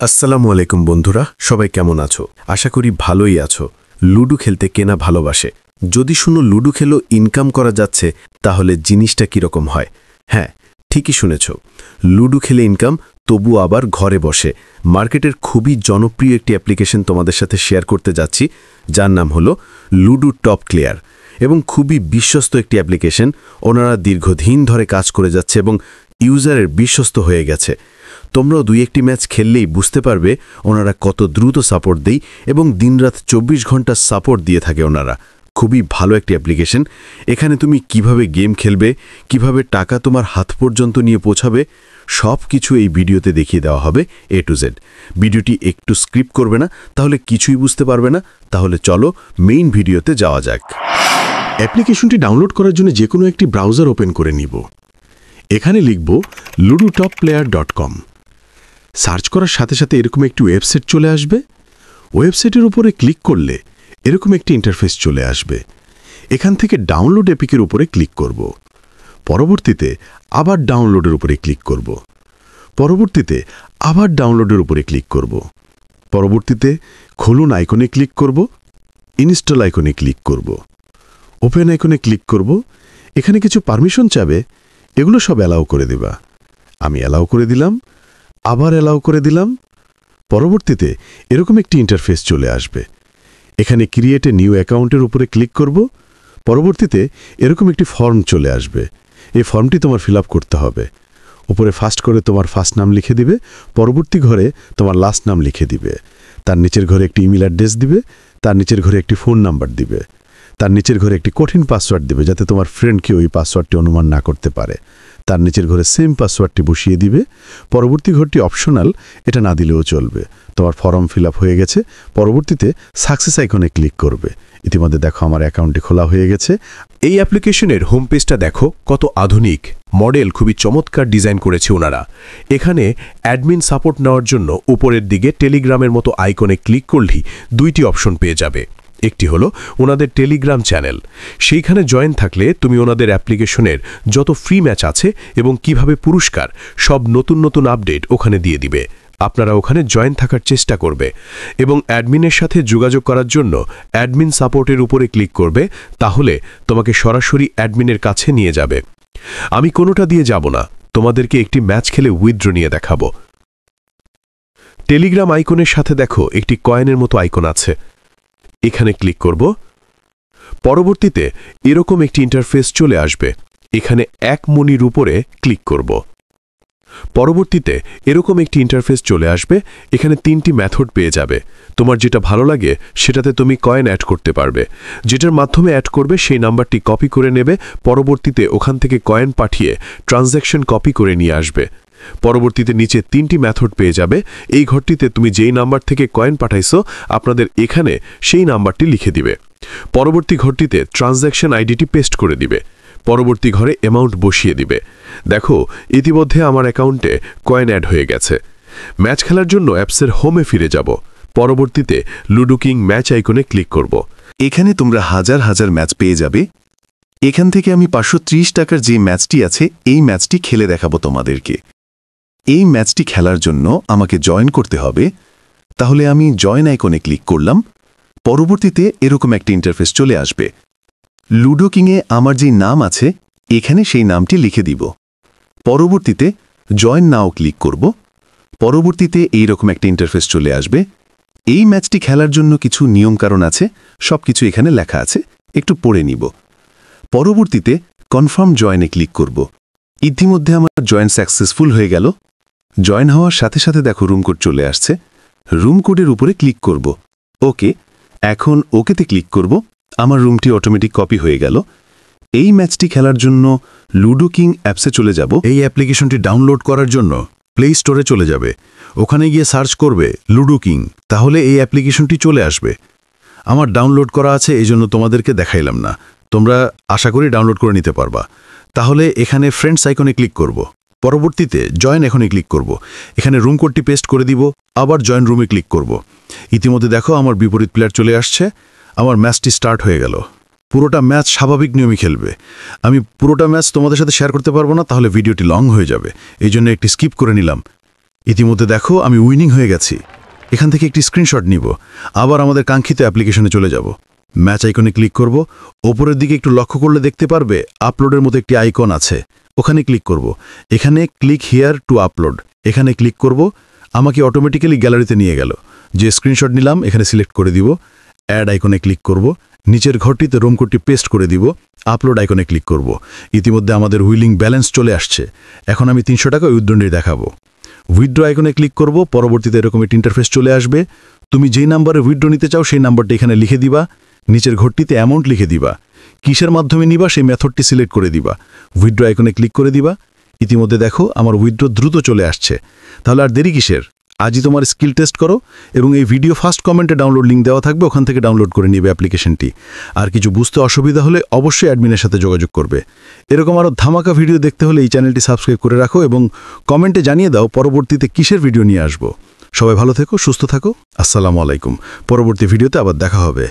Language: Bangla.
আসসালামু আলাইকুম বন্ধুরা, সবাই কেমন আছো? আশা করি ভালোই আছো। লুডো খেলতে কেনা ভালোবাসে। যদি শুনো লুডো খেলো ইনকাম করা যাচ্ছে, তাহলে জিনিসটা কীরকম হয়? হ্যাঁ, ঠিকই শুনেছ। লুডো খেলে ইনকাম, তবু আবার ঘরে বসে। মার্কেটের খুবই জনপ্রিয় একটি অ্যাপ্লিকেশন তোমাদের সাথে শেয়ার করতে যাচ্ছি, যার নাম হলো লুডো টপ ক্লিয়ার, এবং খুবই বিশ্বস্ত একটি অ্যাপ্লিকেশন। ওনারা দীর্ঘদিন ধরে কাজ করে যাচ্ছে এবং ইউজারের বিশ্বস্ত হয়ে গেছে। তোমরাও 2-1টি ম্যাচ খেললেই বুঝতে পারবে ওনারা কত দ্রুত সাপোর্ট দেয় এবং দিনরাত 24 ঘন্টা সাপোর্ট দিয়ে থাকে ওনারা। খুবই ভালো একটি অ্যাপ্লিকেশন। এখানে তুমি কিভাবে গেম খেলবে, কিভাবে টাকা তোমার হাত পর্যন্ত নিয়ে পৌঁছাবে, সব কিছু এই ভিডিওতে দেখিয়ে দেওয়া হবে A to Z। ভিডিওটি একটু স্কিপ করবে না, তাহলে কিছুই বুঝতে পারবে না। তাহলে চলো মেইন ভিডিওতে যাওয়া যাক। অ্যাপ্লিকেশনটি ডাউনলোড করার জন্য যে কোনো একটি ব্রাউজার ওপেন করে নিব। এখানে লিখব ludotopplayer.com। সার্চ করার সাথে সাথে এরকম একটি ওয়েবসাইট চলে আসবে। ওয়েবসাইটের উপরে ক্লিক করলে এরকম একটি ইন্টারফেস চলে আসবে। এখান থেকে ডাউনলোড এপিকের উপরে ক্লিক করব। পরবর্তীতে আবার ডাউনলোডের উপরে ক্লিক করব। পরবর্তীতে আবার ডাউনলোডের উপরে ক্লিক করব। পরবর্তীতে খুলুন আইকনে ক্লিক করব। ইনস্টল আইকনে ক্লিক করব। ওপেন আইকনে ক্লিক করব। এখানে কিছু পারমিশন চাবে, এগুলো সব অ্যালাউ করে দেবা। আমি অ্যালাউ করে দিলাম, আবার অ্যালাউ করে দিলাম। পরবর্তীতে এরকম একটি ইন্টারফেস চলে আসবে। এখানে ক্রিয়েট এ নিউ অ্যাকাউন্টের উপরে ক্লিক করব। পরবর্তীতে এরকম একটি ফর্ম চলে আসবে। এই ফর্মটি তোমার ফিল আপ করতে হবে। উপরে ফার্স্ট করে তোমার ফার্স্ট নাম লিখে দিবে, পরবর্তী ঘরে তোমার লাস্ট নাম লিখে দিবে, তার নিচের ঘরে একটি ইমেল অ্যাড্রেস দিবে, তার নিচের ঘরে একটি ফোন নাম্বার দিবে, তার নিচের ঘরে একটি কঠিন পাসওয়ার্ড দিবে যাতে তোমার ফ্রেন্ডকে ওই পাসওয়ার্ডটি অনুমান না করতে পারে। তার নিচের ঘরে সেম পাসওয়ার্ডটি বসিয়ে দিবে। পরবর্তী ঘরটি অপশনাল, এটা না দিলেও চলবে। তোমার ফর্ম ফিল আপ হয়ে গেছে। পরবর্তীতে সাকসেস আইকনে ক্লিক করবে। ইতিমধ্যে দেখো আমার অ্যাকাউন্টটি খোলা হয়ে গেছে। এই অ্যাপ্লিকেশনের হোম পেজটা দেখো, কত আধুনিক মডেল, খুবই চমৎকার ডিজাইন করেছে ওনারা। এখানে অ্যাডমিন সাপোর্ট নেওয়ার জন্য উপরের দিকে টেলিগ্রামের মতো আইকনে ক্লিক করলেই 2টি অপশন পেয়ে যাবে। একটি হলো ওনাদের টেলিগ্রাম চ্যানেল। সেইখানে জয়েন থাকলে তুমি ওনাদের অ্যাপ্লিকেশনের যত ফ্রি ম্যাচ আছে এবং কিভাবে পুরস্কার, সব নতুন নতুন আপডেট ওখানে দিয়ে দিবে। আপনারা ওখানে জয়েন থাকার চেষ্টা করবে এবং অ্যাডমিনের সাথে যোগাযোগ করার জন্য অ্যাডমিন সাপোর্টের উপরে ক্লিক করবে। তাহলে তোমাকে সরাসরি অ্যাডমিনের কাছে নিয়ে যাবে। আমি কোনোটা দিয়ে যাব না, তোমাদেরকে একটি ম্যাচ খেলে উইথড্র নিয়ে দেখাবো। টেলিগ্রাম আইকনের সাথে দেখো একটি কয়েনের মতো আইকন আছে, এখানে ক্লিক করব। পরবর্তীতে এরকম একটি ইন্টারফেস চলে আসবে। এখানে 1 মনির উপরে ক্লিক করব। পরবর্তীতে এরকম একটি ইন্টারফেস চলে আসবে। এখানে 3টি মেথড পেয়ে যাবে। তোমার যেটা ভালো লাগে সেটাতে তুমি কয়েন অ্যাড করতে পারবে। যেটার মাধ্যমে অ্যাড করবে সেই নাম্বারটি কপি করে নেবে। পরবর্তীতে ওখান থেকে কয়েন পাঠিয়ে ট্রানজ্যাকশন কপি করে নিয়ে আসবে। পরবর্তীতে নিচে 3টি মেথড পেয়ে যাবে। এই ঘরটিতে তুমি যেই নাম্বার থেকে কয়েন পাঠাইছো আপনাদের এখানে সেই নাম্বারটি লিখে দিবে। পরবর্তী ঘরটিতে ট্রানজ্যাকশন আইডিটি পেস্ট করে দিবে। পরবর্তী ঘরে অ্যামাউন্ট বসিয়ে দিবে। দেখো ইতিমধ্যে আমার অ্যাকাউন্টে কয়েন অ্যাড হয়ে গেছে। ম্যাচ খেলার জন্য অ্যাপসের হোমে ফিরে যাব। পরবর্তীতে লুডো কিং ম্যাচ আইকনে ক্লিক করব। এখানে তোমরা হাজার হাজার ম্যাচ পেয়ে যাবে। এখান থেকে আমি 530 টাকার যে ম্যাচটি আছে এই ম্যাচটি খেলে দেখাবো তোমাদেরকে। এই ম্যাচটি খেলার জন্য আমাকে জয়েন করতে হবে। তাহলে আমি জয়েন আইকনে ক্লিক করলাম। পরবর্তীতে এরকম একটা ইন্টারফেস চলে আসবে। লুডো কিংয়ে আমার যে নাম আছে এখানে সেই নামটি লিখে দিব। পরবর্তীতে জয়েন নাও ক্লিক করব। পরবর্তীতে এইরকম একটা ইন্টারফেস চলে আসবে। এই ম্যাচটি খেলার জন্য কিছু নিয়মকানুন আছে, সব কিছু এখানে লেখা আছে, একটু পড়ে নিব। পরবর্তীতে কনফার্ম জয়েনে ক্লিক করব। ইতিমধ্যে আমার জয়েন সাকসেসফুল হয়ে গেল। জয়েন হওয়ার সাথে সাথে দেখো রুম কোড চলে আসছে। রুম কোডের উপরে ক্লিক করব। ওকে, এখন ওকেতে ক্লিক করব। আমার রুমটি অটোমেটিক কপি হয়ে গেল। এই ম্যাচটি খেলার জন্য লুডো কিং অ্যাপসে চলে যাব। এই অ্যাপ্লিকেশনটি ডাউনলোড করার জন্য প্লে স্টোরে চলে যাবে। ওখানে গিয়ে সার্চ করবে লুডো কিং, তাহলে এই অ্যাপ্লিকেশনটি চলে আসবে। আমার ডাউনলোড করা আছে, এই জন্য তোমাদেরকে দেখাইলাম না। তোমরা আশা করি ডাউনলোড করে নিতে পারবা। তাহলে এখানে ফ্রেন্ডস আইকনে ক্লিক করব। পরবর্তীতে জয়েন এখনই ক্লিক করব। এখানে রুম কোডটি পেস্ট করে দিব, আবার জয়েন রুমে ক্লিক করব। ইতিমধ্যে দেখো আমার বিপরীত প্লেয়ার চলে আসছে। আমার ম্যাচটি স্টার্ট হয়ে গেল। পুরোটা ম্যাচ স্বাভাবিক নিয়মে খেলবে। আমি পুরোটা ম্যাচ তোমাদের সাথে শেয়ার করতে পারবো না, তাহলে ভিডিওটি লং হয়ে যাবে। এই জন্য একটি স্কিপ করে নিলাম। ইতিমধ্যে দেখো আমি উইনিং হয়ে গেছি। এখান থেকে একটি স্ক্রিনশট নিব, আবার আমাদের কাঙ্ক্ষিত অ্যাপ্লিকেশনে চলে যাব। ম্যাচ আইকনে ক্লিক করব। ওপরের দিকে একটু লক্ষ্য করলে দেখতে পারবে আপলোডের মতো একটি আইকন আছে, ওখানে ক্লিক করব। এখানে ক্লিক হিয়ার টু আপলোড, এখানে ক্লিক করব। আমাকে অটোমেটিক্যালি গ্যালারিতে নিয়ে গেল। যে স্ক্রিনশট নিলাম এখানে সিলেক্ট করে দিব, অ্যাড আইকনে ক্লিক করব। নিচের ঘরটিতে রোম কোডটি পেস্ট করে দিব, আপলোড আইকনে ক্লিক করব। ইতিমধ্যে আমাদের হুইলিং ব্যালেন্স চলে আসছে। এখন আমি 300 টাকা উইথড্র দেখাবো। উইথড্র আইকনে ক্লিক করব। পরবর্তীতে এরকম একটি ইন্টারফেস চলে আসবে। তুমি যেই নাম্বারে উইথড্র নিতে চাও সেই নাম্বারটা এখানে লিখে দিবা। নিচের ঘরটিতে অ্যামাউন্ট লিখে দিবা। কিসের মাধ্যমে নিবা সেই মেথডটি সিলেক্ট করে দিবা। উইথড্র আইকনে ক্লিক করে দিবা। ইতিমধ্যে দেখো আমার উইথড্র দ্রুত চলে আসছে। তাহলে আর দেরি কিসের? আজই তোমার স্কিল টেস্ট করো এবং এই ভিডিও ফার্স্ট কমেন্টে ডাউনলোড লিঙ্ক দেওয়া থাকবে, ওখান থেকে ডাউনলোড করে নিবে অ্যাপ্লিকেশনটি। আর কিছু বুঝতে অসুবিধা হলে অবশ্যই অ্যাডমিনের সাথে যোগাযোগ করবে। এরকম আরও ধামাকা ভিডিও দেখতে হলে এই চ্যানেলটি সাবস্ক্রাইব করে রাখো এবং কমেন্টে জানিয়ে দাও পরবর্তীতে কিসের ভিডিও নিয়ে আসবো। সবাই ভালো থেকো, সুস্থ থাকো। আসসালামু আলাইকুম। পরবর্তী ভিডিওতে আবার দেখা হবে।